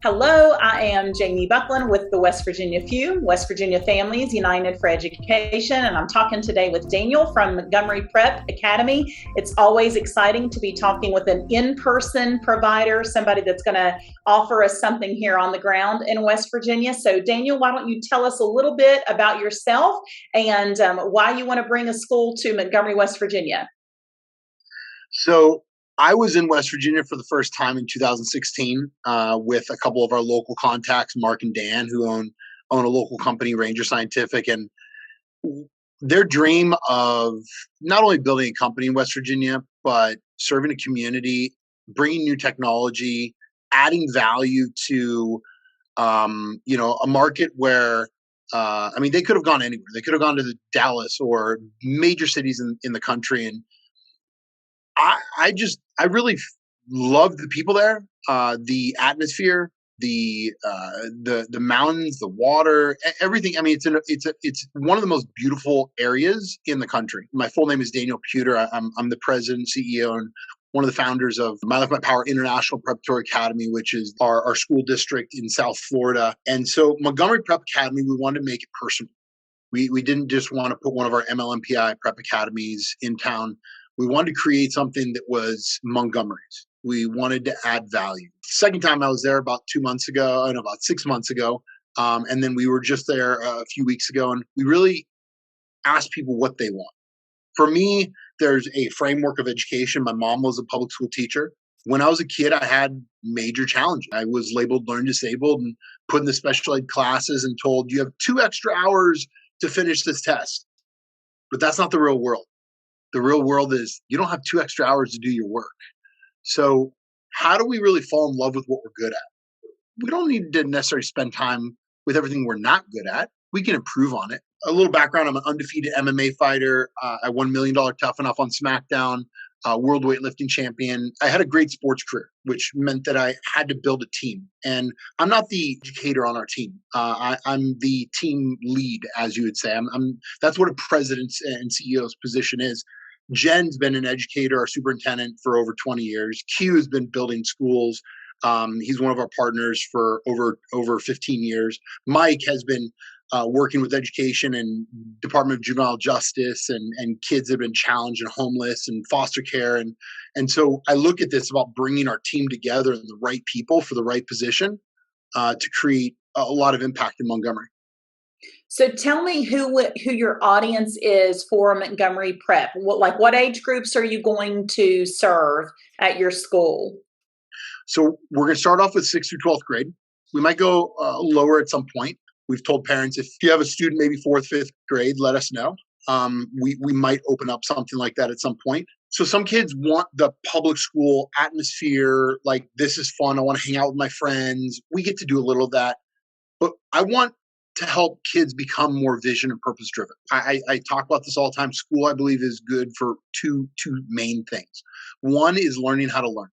Hello, I am Jamie Buckland with the West Virginia FUE, West Virginia Families United for Education, and I'm talking today with Daniel from Montgomery Prep Academy. It's always exciting to be talking with an in-person provider, somebody that's going to offer us something here on the ground in West Virginia. So Daniel, why don't you tell us a little bit about yourself and why you want to bring a school to Montgomery, West Virginia? So I was in West Virginia for the first time in 2016 with a couple of our local contacts, Mark and Dan, who own a local company, Ranger Scientific, and their dream of not only building a company in West Virginia, but serving a community, bringing new technology, adding value to a market where they could have gone anywhere. They could have gone to Dallas or major cities in the country, and I really love the people there, the atmosphere, the mountains, the water, everything. I mean, it's one of the most beautiful areas in the country. My full name is Daniel Puter. I'm the president, CEO, and one of the founders of My Life, My Power International Preparatory Academy, which is our school district in South Florida. And so Montgomery Prep Academy, we wanted to make it personal. We didn't just want to put one of our MLMPI prep academies in town. We wanted to create something that was Montgomery's. We wanted to add value. Second time I was there about 6 months ago. And then we were just there a few weeks ago, and we really asked people what they want. For me, there's a framework of education. My mom was a public school teacher. When I was a kid, I had major challenges. I was labeled learn disabled and put in the special ed classes and told you have 2 extra hours to finish this test. But that's not the real world. The real world is you don't have 2 extra hours to do your work. So how do we really fall in love with what we're good at? We don't need to necessarily spend time with everything we're not good at. We can improve on it. A little background, I'm an undefeated MMA fighter. I won $1 Million Tough Enough on SmackDown, world weightlifting champion. I had a great sports career, which meant that I had to build a team. And I'm not the educator on our team. I'm the team lead, as you would say. That's what a president's and CEO's position is. Jen's been an educator, our superintendent, for over 20 years. Q has been building schools. He's one of our partners for over 15 years. Mike has been working with education and Department of Juvenile Justice and kids that have been challenged and homeless and foster care. And so I look at this about bringing our team together and the right people for the right position to create a lot of impact in Montgomery. So tell me who your audience is for Montgomery Prep. What age groups are you going to serve at your school? So we're going to start off with 6th through 12th grade. We might go lower at some point. We've told parents, if you have a student maybe 4th, 5th grade, let us know. We might open up something like that at some point. So some kids want the public school atmosphere, like this is fun. I want to hang out with my friends. We get to do a little of that. But I want to help kids become more vision and purpose driven. I talk about this all the time. School, I believe, is good for two main things. One is learning how to learn.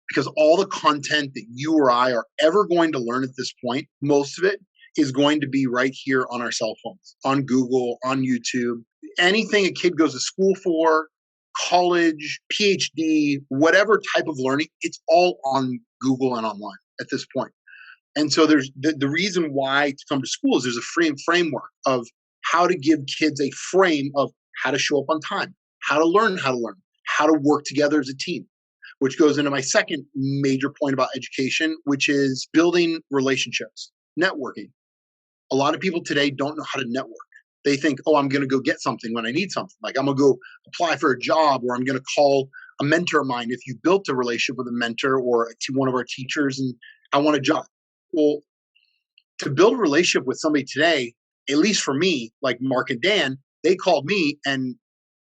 Because all the content that you or I are ever going to learn at this point, most of it is going to be right here on our cell phones, on Google, on YouTube. Anything a kid goes to school for, college, PhD, whatever type of learning, it's all on Google and online at this point. And so there's the reason why to come to school is there's a framework of how to give kids a frame of how to show up on time, how to learn, how to work together as a team, which goes into my second major point about education, which is building relationships, networking. A lot of people today don't know how to network. They think, oh, I'm going to go get something when I need something. Like I'm going to go apply for a job, or I'm going to call a mentor of mine. If you built a relationship with a mentor or one of our teachers and I want a job. Well, to build a relationship with somebody today, at least for me, like Mark and Dan, they called me, and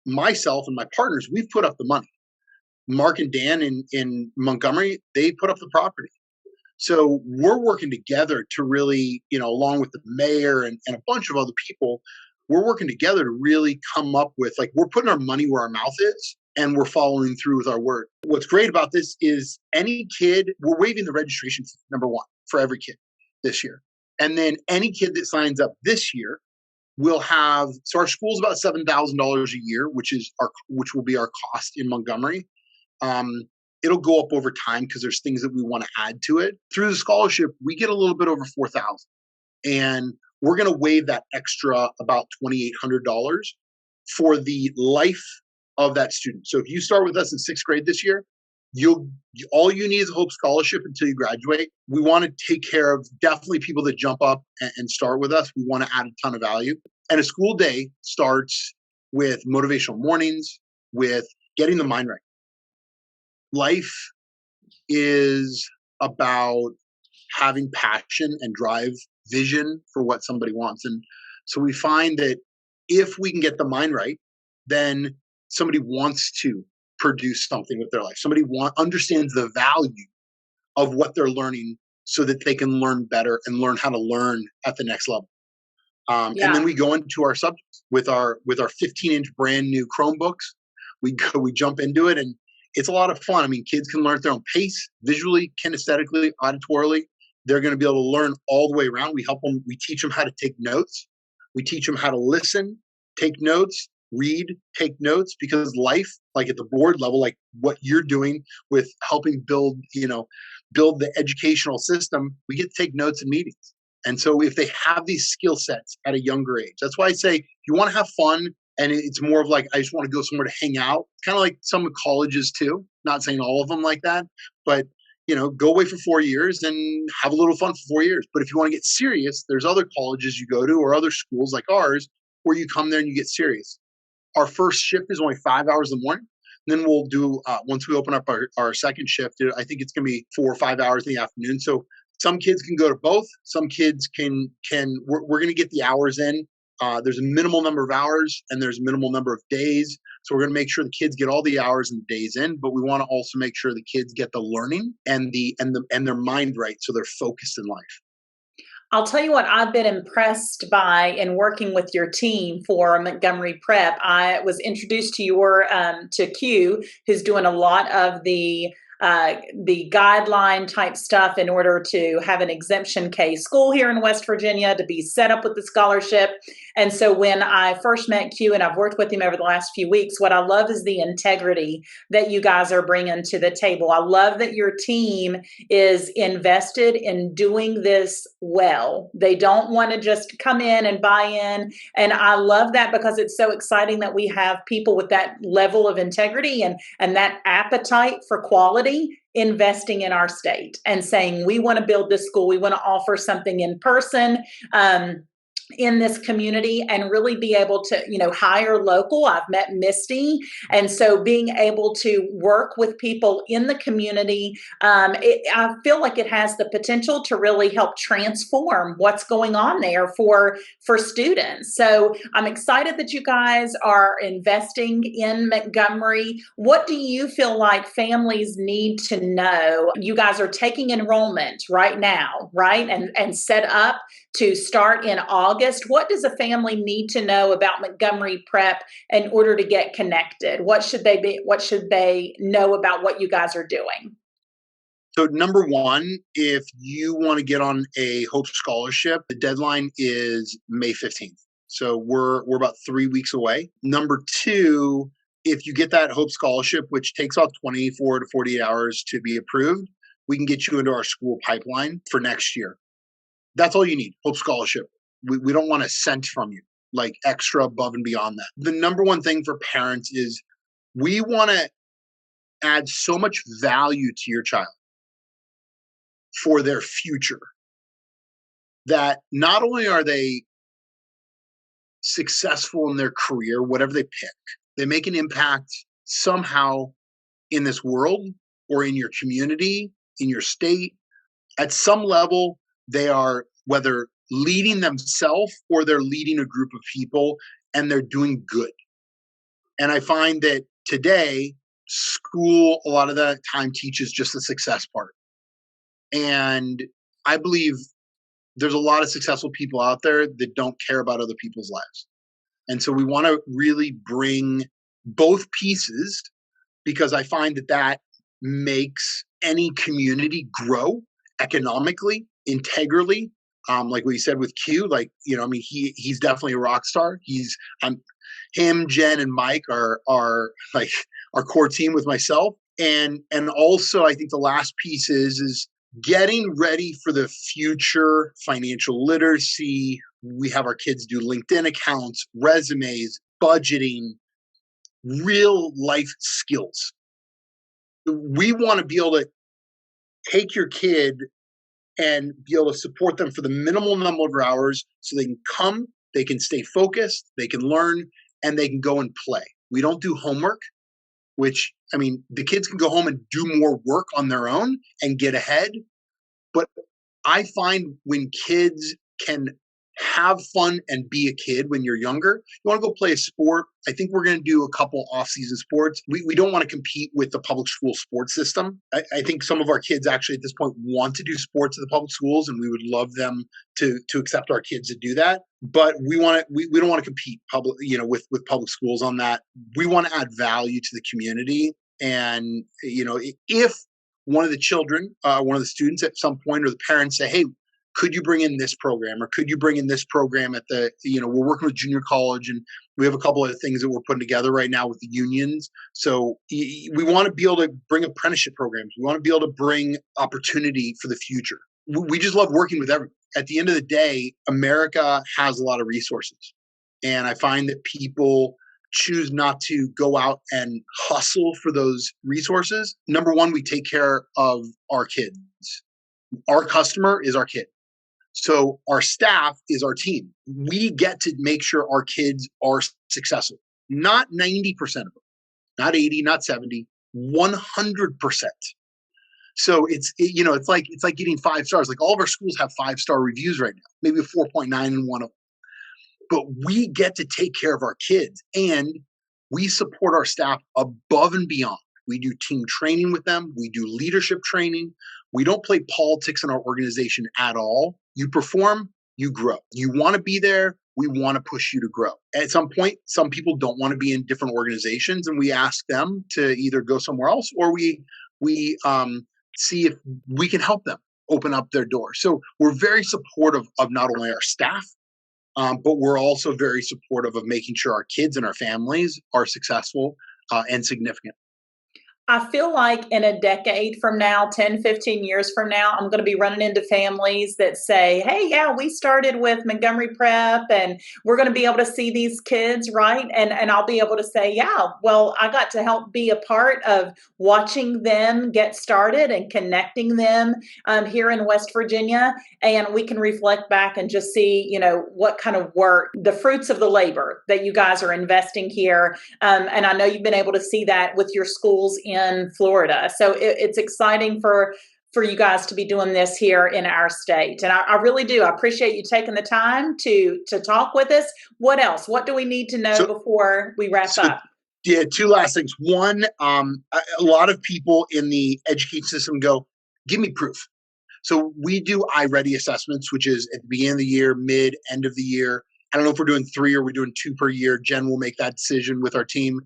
myself and my partners, we've put up the money. Mark and Dan in Montgomery, they put up the property. So we're working together to really, along with the mayor and a bunch of other people, we're working together to really come up with, we're putting our money where our mouth is, and we're following through with our word. What's great about this is any kid, we're waiving the registration fee, number one, for every kid this year. And then any kid that signs up this year will have, so our school's about $7,000 a year, which will be our cost in Montgomery. it'll go up over time because there's things that we want to add to it. Through the scholarship, we get a little bit over $4,000, and we're going to waive that extra about $2,800 for the life of that student. So if you start with us in 6th grade this year, all you need is a Hope Scholarship until you graduate. We want to take care of definitely people that jump up and start with us. We want to add a ton of value. And a school day starts with motivational mornings, with getting the mind right. Life is about having passion and drive, vision for what somebody wants. And so we find that if we can get the mind right, then somebody wants to produce something with their life. Somebody understands the value of what they're learning so that they can learn better and learn how to learn at the next level. And then we go into our subjects with our 15-inch brand new Chromebooks. We jump into it, and it's a lot of fun. I mean, kids can learn at their own pace, visually, kinesthetically, auditorily. They're going to be able to learn all the way around. We help them. We teach them how to take notes. We teach them how to listen, take notes, read, take notes, because life, like at the board level, like what you're doing with helping build the educational system, we get to take notes in meetings. And so if they have these skill sets at a younger age, that's why I say you want to have fun, and it's more of like, I just want to go somewhere to hang out, kind of like some colleges too, not saying all of them like that, but go away for 4 years and have a little fun for 4 years. But if you want to get serious, there's other colleges you go to or other schools like ours where you come there and you get serious. Our first shift is only 5 hours in the morning. And then we'll do, once we open up our second shift, I think it's going to be 4 or 5 hours in the afternoon. So some kids can go to both. Some kids we're going to get the hours in. There's a minimal number of hours and there's a minimal number of days. So we're going to make sure the kids get all the hours and days in, but we want to also make sure the kids get the learning and their mind right, so they're focused in life. I'll tell you what I've been impressed by in working with your team for Montgomery Prep. I was introduced to Q, who's doing a lot of the guideline type stuff in order to have an exemption K school here in West Virginia, to be set up with the scholarship. And so when I first met Q, and I've worked with him over the last few weeks, what I love is the integrity that you guys are bringing to the table. I love that your team is invested in doing this well. They don't want to just come in and buy in. And I love that, because it's so exciting that we have people with that level of integrity and that appetite for quality, investing in our state and saying, we want to build this school. We want to offer something in person, in this community, and really be able to, hire local. I've met Misty. And so being able to work with people in the community, I feel like it has the potential to really help transform what's going on there for students. So I'm excited that you guys are investing in Montgomery. What do you feel like families need to know? You guys are taking enrollment right now, right? And set up to start in August. What does a family need to know about Montgomery Prep in order to get connected? What should they know about what you guys are doing? So number one, if you want to get on a Hope Scholarship, the deadline is May 15th. So we're about 3 weeks away. Number two, if you get that Hope Scholarship, which takes about 24 to 48 hours to be approved, we can get you into our school pipeline for next year. That's all you need, Hope Scholarship. We don't want a cent from you, like extra above and beyond that. The number one thing for parents is we want to add so much value to your child for their future that not only are they successful in their career, whatever they pick, they make an impact somehow in this world or in your community, in your state. At some level, they are, whether leading themselves or they're leading a group of people, and they're doing good. And I find that today, school a lot of the time teaches just the success part. And I believe there's a lot of successful people out there that don't care about other people's lives. And so we want to really bring both pieces, because I find that makes any community grow economically, integrally. Like we said with Q, he's definitely a rock star. Him, Jen, and Mike are like our core team with myself. And also, I think the last piece is getting ready for the future, financial literacy. We have our kids do LinkedIn accounts, resumes, budgeting, real life skills. We want to be able to take your kid and be able to support them for the minimal number of hours so they can come, they can stay focused, they can learn, and they can go and play. We don't do homework, which, I mean, the kids can go home and do more work on their own and get ahead. But I find when kids can have fun and be a kid when you're younger, you want to go play a sport. I think we're going to do a couple off-season sports. We don't want to compete with the public school sports system. I think some of our kids actually at this point want to do sports at the public schools, and we would love them to accept our kids to do that. But we don't want to compete with public schools on that. We want to add value to the community. And, if one of the children, one of the students at some point, or the parents say, hey, could you bring in this program, or could you bring in this program at the, we're working with junior college, and we have a couple of things that we're putting together right now with the unions. So we want to be able to bring apprenticeship programs. We want to be able to bring opportunity for the future. We just love working with everyone. At the end of the day, America has a lot of resources. And I find that people choose not to go out and hustle for those resources. Number one, we take care of our kids. Our customer is our kid. So our staff is our team. We get to make sure our kids are successful. Not 90% of them, not 80, not 70, 100%. So it's like getting 5 stars. Like all of our schools have 5-star reviews right now, maybe a 4.9 in one of them. But we get to take care of our kids, and we support our staff above and beyond. We do team training with them. We do leadership training. We don't play politics in our organization at all. You perform, you grow. You want to be there. We want to push you to grow. At some point, some people don't want to be in different organizations, and we ask them to either go somewhere else, or we see if we can help them open up their door. So we're very supportive of not only our staff, but we're also very supportive of making sure our kids and our families are successful and significant. I feel like in a decade from now, 10, 15 years from now, I'm going to be running into families that say, hey, yeah, we started with Montgomery Prep, and we're going to be able to see these kids, right? And I'll be able to say, yeah, well, I got to help be a part of watching them get started and connecting them here in West Virginia. And we can reflect back and just see, what kind of work, the fruits of the labor that you guys are investing here. And I know you've been able to see that with your schools in Florida. So it's exciting for you guys to be doing this here in our state. And I really do. I appreciate you taking the time to talk with us. What else? What do we need to know before we wrap up? Yeah, two last things. One, a lot of people in the education system go, give me proof. So we do iReady assessments, which is at the beginning of the year, mid, end of the year. I don't know if we're doing 3 or we're doing 2 per year. Jen will make that decision with our team.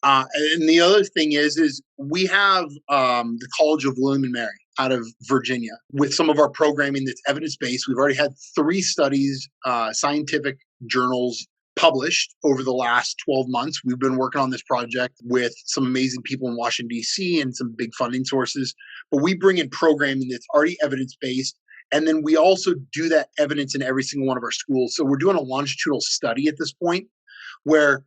And the other thing is we have the College of William and Mary out of Virginia with some of our programming that's evidence-based. We've already had 3 studies, scientific journals published over the last 12 months. We've been working on this project with some amazing people in Washington, D.C. and some big funding sources. But we bring in programming that's already evidence-based. And then we also do that evidence in every single one of our schools. So we're doing a longitudinal study at this point where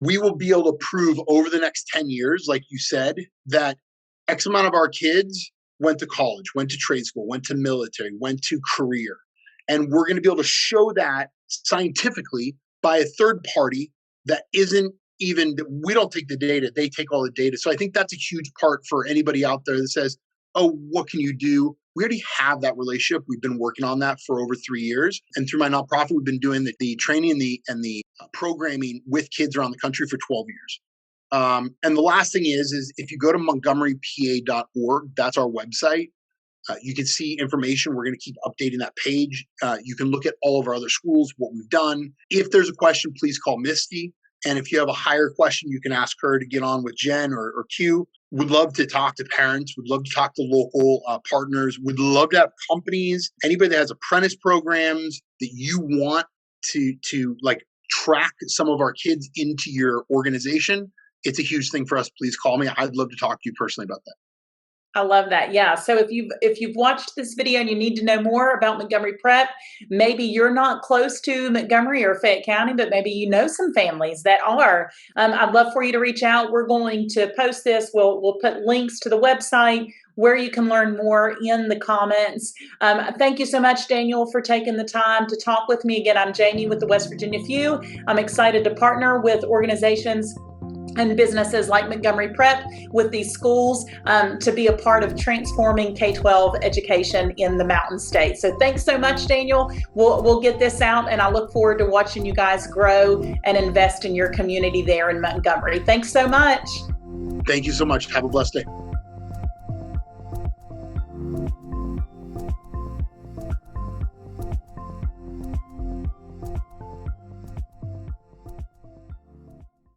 we will be able to prove over the next 10 years, like you said, that X amount of our kids went to college, went to trade school, went to military, went to career. And we're going to be able to show that scientifically by a third party that isn't even, we don't take the data, they take all the data. So I think that's a huge part for anybody out there that says, oh, what can you do? We already have that relationship. We've been working on that for over 3 years. And through my nonprofit, we've been doing the training and the programming with kids around the country for 12 years. And the last thing is if you go to montgomerypa.org, that's our website. You can see information. We're going to keep updating that page. You can look at all of our other schools, what we've done. If there's a question, please call Misty. And if you have a higher question, you can ask her to get on with Jen or Q. Would love to talk to parents. Would love to talk to local partners. Would love to have companies. Anybody that has apprentice programs that you want to like track some of our kids into your organization, it's a huge thing for us. Please call me. I'd love to talk to you personally about that. I love that. Yeah. So if you've watched this video and you need to know more about Montgomery Prep, maybe you're not close to Montgomery or Fayette County, but maybe you know some families that are. I'd love for you to reach out. We're going to post this. We'll put links to the website where you can learn more in the comments. Thank you so much, Daniel, for taking the time to talk with me. Again, I'm Jamie with the West Virginia FUE. I'm excited to partner with organizations and businesses like Montgomery Prep with these schools to be a part of transforming K-12 education in the Mountain State. So thanks so much, Daniel. We'll get this out, and I look forward to watching you guys grow and invest in your community there in Montgomery. Thanks so much. Thank you so much. Have a blessed day.